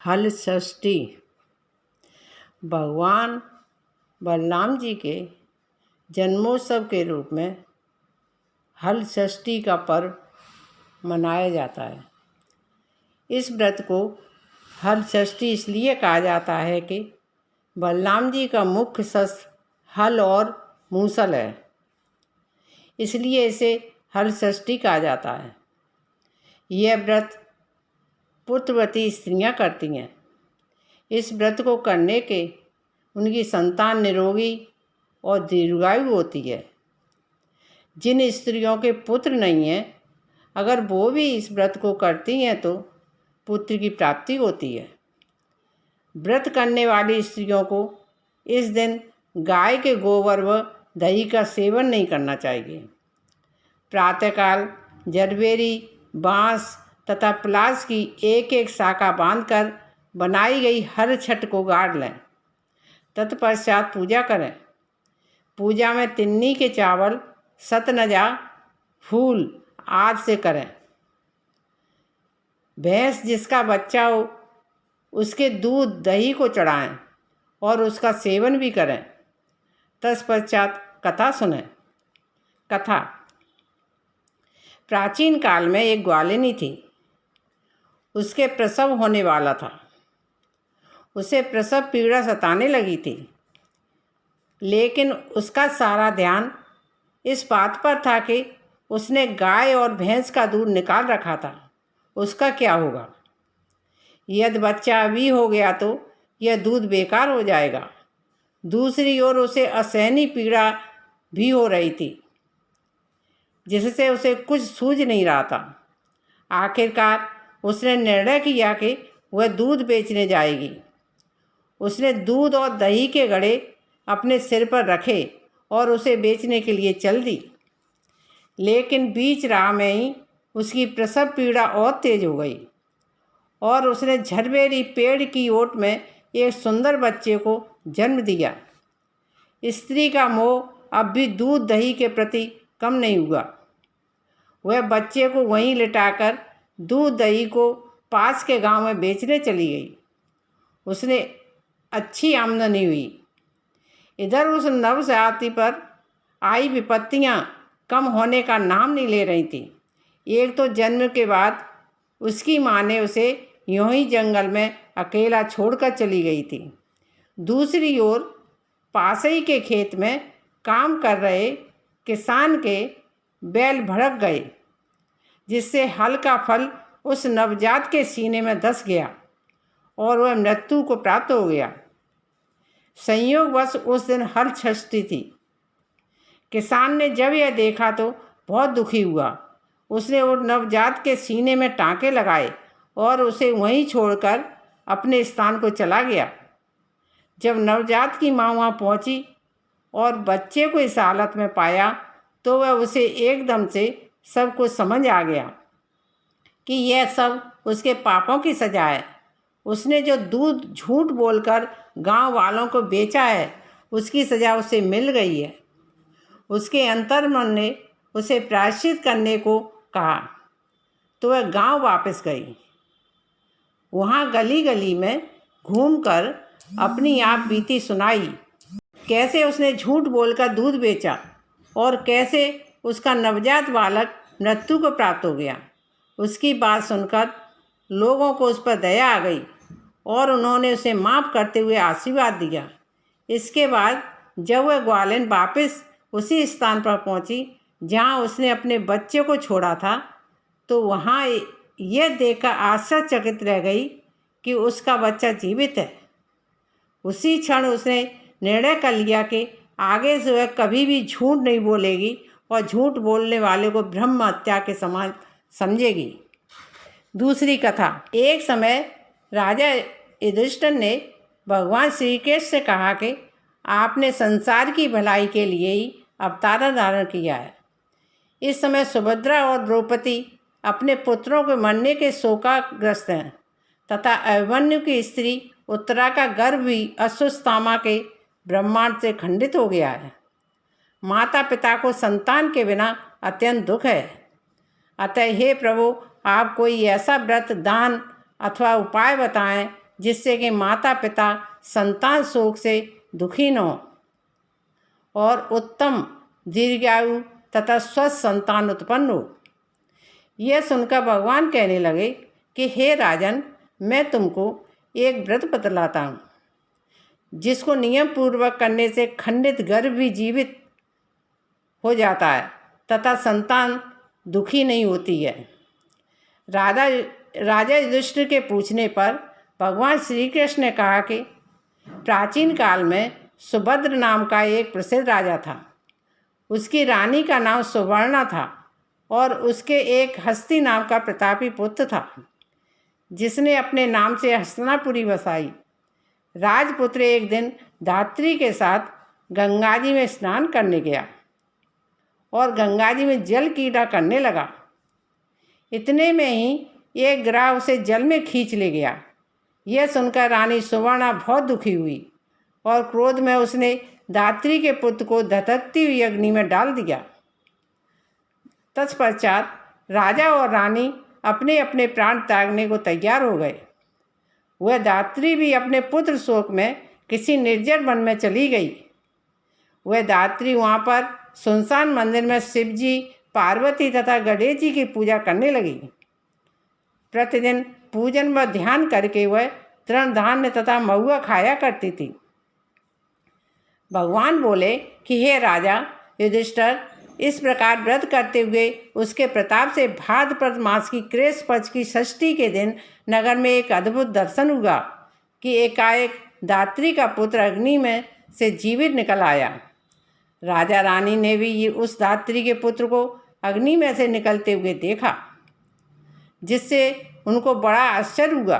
हल षष्ठी भगवान बलराम जी के जन्मोत्सव के रूप में हल षष्ठी का पर्व मनाया जाता है। इस व्रत को हल षष्ठी इसलिए कहा जाता है कि बलराम जी का मुख्य शस्त्र हल और मूसल है, इसलिए इसे हल षष्ठी कहा जाता है। यह व्रत पुत्रवती स्त्रियां करती हैं। इस व्रत को करने के उनकी संतान निरोगी और दीर्घायु होती है। जिन स्त्रियों के पुत्र नहीं हैं, अगर वो भी इस व्रत को करती हैं तो पुत्र की प्राप्ति होती है। व्रत करने वाली स्त्रियों को इस दिन गाय के गोबर व दही का सेवन नहीं करना चाहिए। प्रातःकाल जरबेरी, बाँस तथा पलाश की एक एक शाखा बांधकर बनाई गई हर छठ को गाड़ लें। तत्पश्चात पूजा करें। पूजा में तिन्नी के चावल, सतनजा, फूल आदि से करें। भैंस जिसका बच्चा हो उसके दूध दही को चढ़ाएं और उसका सेवन भी करें। तत्पश्चात कथा सुनें। कथा। प्राचीन काल में एक ग्वालिनी थी। उसके प्रसव होने वाला था। उसे प्रसव पीड़ा सताने लगी थी, लेकिन उसका सारा ध्यान इस बात पर था कि उसने गाय और भैंस का दूध निकाल रखा था। उसका क्या होगा? यदि बच्चा अभी हो गया तो यह दूध बेकार हो जाएगा। दूसरी ओर उसे असहनीय पीड़ा भी हो रही थी, जिससे उसे कुछ सूझ नहीं रहा था। आखिरकार उसने निर्णय किया कि वह दूध बेचने जाएगी। उसने दूध और दही के घड़े अपने सिर पर रखे और उसे बेचने के लिए चल दी। लेकिन बीच राह में ही उसकी प्रसव पीड़ा और तेज हो गई और उसने झरबेरी पेड़ की ओट में एक सुंदर बच्चे को जन्म दिया। स्त्री का मोह अब भी दूध दही के प्रति कम नहीं हुआ। वह बच्चे को वहीं लिटाकर दूध दही को पास के गांव में बेचने चली गई। उसने अच्छी आमदनी हुई। इधर उस नवजाति पर आई विपत्तियां कम होने का नाम नहीं ले रही थी। एक तो जन्म के बाद उसकी माँ ने उसे यूं ही जंगल में अकेला छोड़कर चली गई थी। दूसरी ओर पास ही के खेत में काम कर रहे किसान के बैल भड़क गए, जिससे हल का फल उस नवजात के सीने में धंस गया और वह मृत्यु को प्राप्त हो गया। संयोगवश उस दिन हल षष्ठी थी। किसान ने जब यह देखा तो बहुत दुखी हुआ। उसने उस नवजात के सीने में टाँके लगाए और उसे वहीं छोड़कर अपने स्थान को चला गया। जब नवजात की माँ वहाँ पहुँची और बच्चे को इस हालत में पाया तो वह उसे एकदम से सब कुछ समझ आ गया कि यह सब उसके पापों की सजा है। उसने जो दूध झूठ बोलकर गांव वालों को बेचा है, उसकी सजा उसे मिल गई है। उसके अंतर्मन ने उसे प्रायश्चित करने को कहा तो वह गांव वापस गई। वहाँ गली गली में घूमकर अपनी आप बीती सुनाई। कैसे उसने झूठ बोलकर दूध बेचा और कैसे उसका नवजात बालक मृत्यु को प्राप्त हो गया। उसकी बात सुनकर लोगों को उस पर दया आ गई और उन्होंने उसे माफ़ करते हुए आशीर्वाद दिया। इसके बाद जब वह ग्वालिन वापस उसी स्थान पर पहुंची जहां उसने अपने बच्चे को छोड़ा था, तो वहां यह देखकर आश्चर्यचकित रह गई कि उसका बच्चा जीवित है। उसी क्षण उसने निर्णय कर लिया कि आगे से वह कभी भी झूठ नहीं बोलेगी और झूठ बोलने वाले को ब्रह्म हत्या के समान समझेगी। दूसरी कथा। एक समय राजा युधिष्ठिर ने भगवान श्री कृष्ण से कहा कि आपने संसार की भलाई के लिए ही अवतार धारण किया है। इस समय सुभद्रा और द्रौपदी अपने पुत्रों के मरने के शोकाग्रस्त हैं तथा अभिमन्यु की स्त्री उत्तरा का गर्भ भी अश्वत्थामा के ब्रह्मांड से खंडित हो गया है। माता पिता को संतान के बिना अत्यंत दुख है। अतः हे प्रभु, आप कोई ऐसा व्रत, दान अथवा उपाय बताएं जिससे कि माता पिता संतान शोक से दुखी न हो और उत्तम दीर्घायु तथा स्वस्थ संतान उत्पन्न हो। यह सुनकर भगवान कहने लगे कि हे राजन, मैं तुमको एक व्रत बतलाता हूँ जिसको नियम पूर्वक करने से खंडित गर्भ भी जीवित हो जाता है तथा संतान दुखी नहीं होती है। राजा युधिष्ठिर के पूछने पर भगवान श्री कृष्ण ने कहा कि प्राचीन काल में सुभद्र नाम का एक प्रसिद्ध राजा था। उसकी रानी का नाम सुवर्णा था और उसके एक हस्ती नाम का प्रतापी पुत्र था जिसने अपने नाम से हस्तिनापुरी बसाई। राजपुत्र एक दिन धात्री के साथ गंगा जी में स्नान करने गया और गंगा जी में जल क्रीड़ा करने लगा। इतने में ही एक ग्राह उसे जल में खींच ले गया। यह सुनकर रानी सुवर्णा बहुत दुखी हुई और क्रोध में उसने धात्री के पुत्र को धधकती हुई अग्नि में डाल दिया। तत्पश्चात राजा और रानी अपने अपने प्राण त्यागने को तैयार हो गए। वह धात्री भी अपने पुत्र शोक में किसी निर्जन वन में चली गई। वह धात्री वहाँ पर सुनसान मंदिर में शिव जी, पार्वती तथा गणेश जी की पूजा करने लगी। प्रतिदिन पूजन व ध्यान करके वह तृण धान्य तथा महुआ खाया करती थी। भगवान बोले कि हे राजा युधिष्ठिर, इस प्रकार व्रत करते हुए उसके प्रताप से भाद्रपद मास की कृष्ण पक्ष की षष्ठी के दिन नगर में एक अद्भुत दर्शन हुआ कि एकाएक धात्री का पुत्र अग्नि में से जीवित निकल आया। राजा रानी ने भी उस धात्री के पुत्र को अग्नि में से निकलते हुए देखा, जिससे उनको बड़ा आश्चर्य हुआ।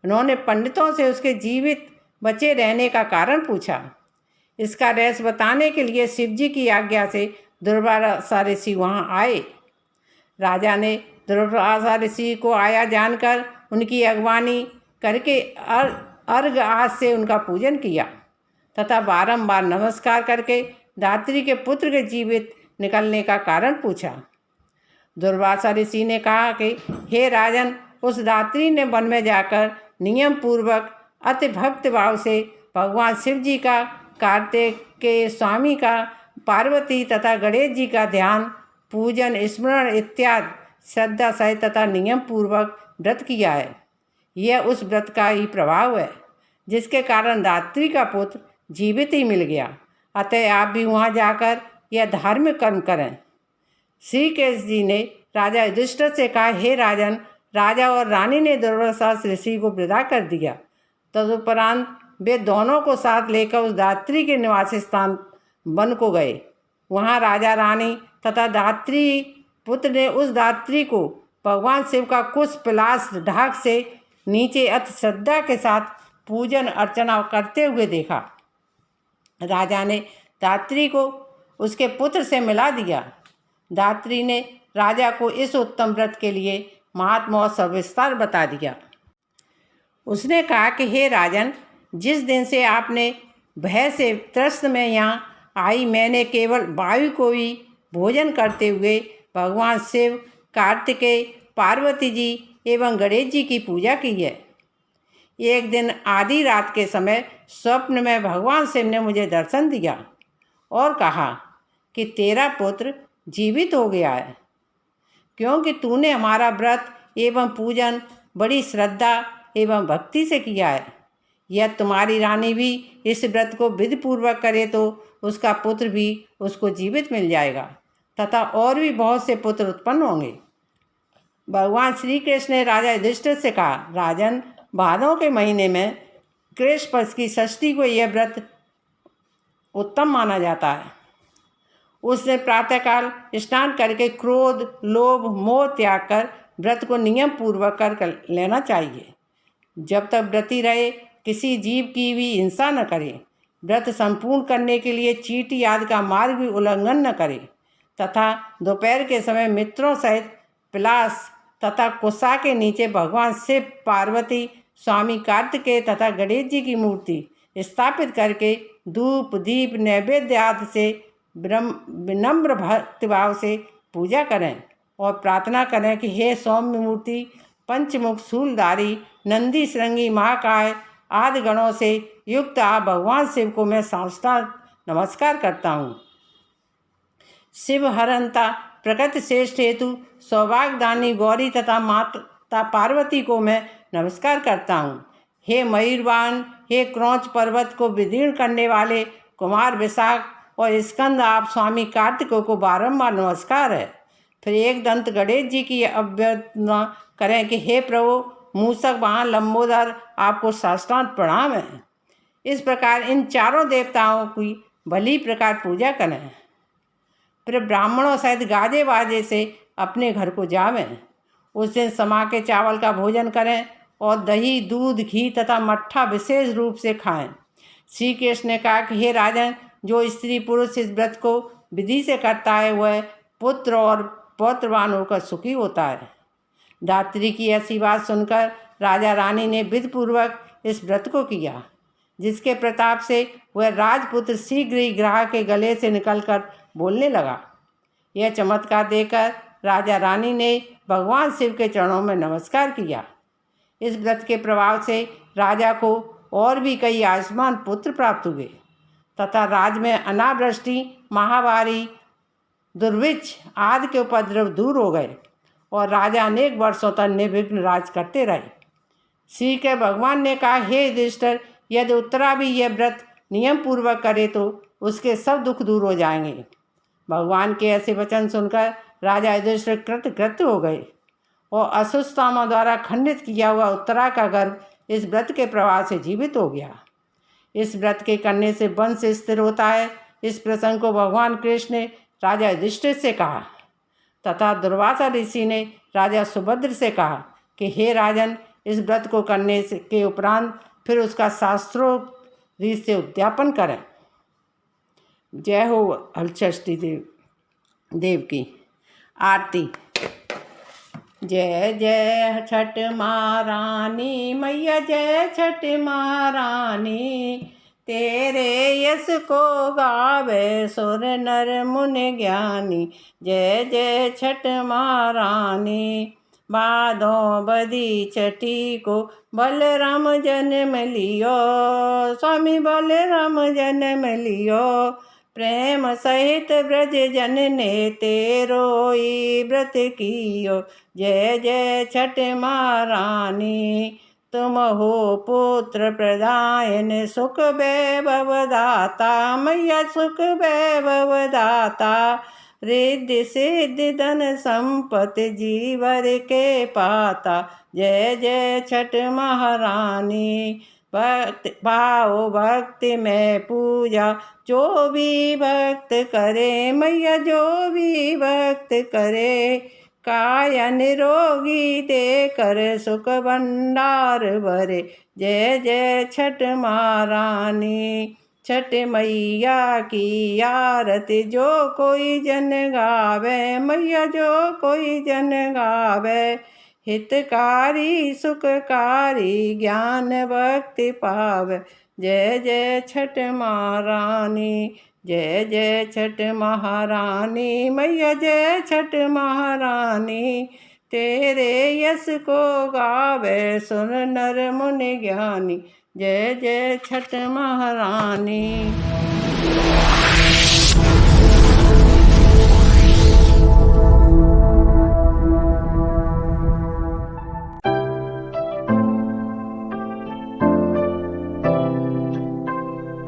उन्होंने पंडितों से उसके जीवित बचे रहने का कारण पूछा। इसका रहस्य बताने के लिए शिव जी की आज्ञा से दुर्वासा ऋषि वहाँ आए। राजा ने दुर्वासा ऋषि को आया जानकर उनकी अगवानी करके अर्घ आदि से उनका पूजन किया तथा बारंबार नमस्कार करके धात्री के पुत्र के जीवित निकलने का कारण पूछा। दुर्वासा ऋषि ने कहा कि हे राजन, उस धात्री ने वन में जाकर नियम पूर्वक अति भक्ति भाव से भगवान शिव जी का, कार्तिक के स्वामी का, पार्वती तथा गणेश जी का ध्यान, पूजन, स्मरण इत्यादि श्रद्धा सहित तथा नियम पूर्वक व्रत किया है। यह उस व्रत का ही प्रभाव है जिसके कारण धात्री का पुत्र जीवित ही मिल गया। अतः आप भी वहाँ जाकर यह धार्मिक कर्म करें। श्री कृष्ण जी ने राजा युधिष्ठिर से कहा, हे राजन, राजा और रानी ने दुर्वासा ऋषि को विदा कर दिया। तदुपरांत वे दोनों को साथ लेकर उस धात्री के निवास स्थान वन को गए। वहाँ राजा रानी तथा धात्री पुत्र ने उस धात्री को भगवान शिव का कुश पिलास ढाक से नीचे अति श्रद्धा के साथ पूजन अर्चना करते हुए देखा। राजा ने धात्री को उसके पुत्र से मिला दिया। धात्री ने राजा को इस उत्तम व्रत के लिए महात्मा और सविस्तार बता दिया। उसने कहा कि हे राजन, जिस दिन से आपने भय से त्रस्त में यहाँ आई, मैंने केवल वायु को ही भोजन करते हुए भगवान शिव, कार्तिकेय, पार्वती जी एवं गणेश जी की पूजा की है। एक दिन आधी रात के समय स्वप्न में भगवान शिव ने मुझे दर्शन दिया और कहा कि तेरा पुत्र जीवित हो गया है, क्योंकि तूने हमारा व्रत एवं पूजन बड़ी श्रद्धा एवं भक्ति से किया है। यह तुम्हारी रानी भी इस व्रत को विधिपूर्वक करे तो उसका पुत्र भी उसको जीवित मिल जाएगा तथा और भी बहुत से पुत्र उत्पन्न होंगे। भगवान श्री कृष्ण ने राजा युधिष्ठिर से कहा, राजन, भादों के महीने में कृष्ण पक्ष की षष्ठी को यह व्रत उत्तम माना जाता है। उसने प्रातःकाल स्नान करके क्रोध, लोभ, मोह त्याग कर व्रत को नियम पूर्वक कर लेना चाहिए। जब तक व्रती रहे किसी जीव की भी हिंसा न करे, व्रत संपूर्ण करने के लिए चींटी आदि का मार्ग भी उल्लंघन न करे तथा दोपहर के समय मित्रों सहित पिलास तथा कुशा के नीचे भगवान शिव, पार्वती, स्वामी कार्तिकेय तथा गणेश जी की मूर्ति स्थापित करके धूप, दीप, नैवेद्य आदि से विनम्र भक्तिभाव से पूजा करें और प्रार्थना करें कि हे सौम्य मूर्ति, पंचमुख शूलधारी नंदी श्रृंगी महाकाय आदि गणों से युक्त आप भगवान शिव को मैं साष्टांग नमस्कार करता हूँ। शिव हरंता प्रकृति श्रेष्ठ हेतु सौभाग्यदानी गौरी तथा माता पार्वती को मैं नमस्कार करता हूँ। हे मयूरवाहन, हे क्रौंच पर्वत को विदीर्ण करने वाले कुमार विशाख और स्कंद आप स्वामी कार्तिकों को बारंबार नमस्कार है। फिर एक दंत गणेश जी की अभ्यर्थना करें कि हे प्रभु मूषक वाहन लंबोदर, आपको साष्टांग प्रणाम है। इस प्रकार इन चारों देवताओं की भली प्रकार पूजा करें। फिर ब्राह्मणों सहित गाजे बाजे से अपने घर को जावें। उस दिन समा के चावल का भोजन करें और दही दूध घी तथा मट्ठा विशेष रूप से खाएं। श्री कृष्ण ने कहा कि हे राजन, जो स्त्री पुरुष इस व्रत को विधि से करता है वह पुत्र और पौत्रवान होकर सुखी होता है। दात्री की ऐसी बात सुनकर राजा रानी ने विधिपूर्वक इस व्रत को किया, जिसके प्रताप से वह राजपुत्र शीघ्र ही ग्राह के गले से निकलकर बोलने लगा। यह चमत्कार देखकर राजा रानी ने भगवान शिव के चरणों में नमस्कार किया। इस व्रत के प्रभाव से राजा को और भी कई आयुष्मान पुत्र प्राप्त हुए तथा राज्य में अनावृष्टि, महामारी, दुर्भिक्ष आदि के उपद्रव दूर हो गए और राजा अनेक वर्षों तक निर्विघ्न राज करते रहे। श्री के भगवान ने कहा, हे युधिष्ठिर, यदि उत्तरा भी यह व्रत नियम पूर्वक करे तो उसके सब दुख दूर हो जाएंगे। भगवान के ऐसे वचन सुनकर राजा युधिष्ठिर कृतकृत्य हो गए और असुस्तामा द्वारा खंडित किया हुआ उत्तरा का गर्भ इस व्रत के प्रभाव से जीवित हो गया। इस व्रत के करने से वंश स्थिर होता है। इस प्रसंग को भगवान कृष्ण ने राजा युधिष्ठिर से कहा तथा दुर्वासा ऋषि ने राजा सुभद्र से कहा कि हे राजन, इस व्रत को करने के उपरांत फिर उसका शास्त्रों रीत से उद्यापन करें। जय हो हलषष्ठी देव की आरती। जय जय छठ महारानी मैया, जय छठ महारानी, तेरे यश को गावे सुर नर मुनि ज्ञानी। जय जय छठ महारानी। भादों बदी छठी को बलराम जन्म लियो, स्वामी बलराम जन्म लियो, प्रेम सहित ब्रज जन ने तेरो ही व्रत कियो। जय जय छठ महारानी, तुम हो पुत्र प्रदायन सुख वैभव दाता, मैया सुख वैभव दाता, रिद्धि सिद्धि धन संपत्ति जीवर के पाता। जय जय छठ महारानी। भक्त भाव भक्ति में पूजा जो भी भक्त करे, मैया जो भी भक्त करे, काया निरोगी देकर सुख भंडार भरे। जय जय छठ महारानी। छठ मैया की आरती जो कोई जन गावे, मैया जो कोई जन गावे, हितकारी सुखकारी ज्ञान भक्ति पावे। जय जय छठ महारानी। जय जय छठ महारानी मैया, जय छठ महारानी, तेरे यश को गावे सुन नर मुनि ज्ञानी। जय जय छठ महारानी।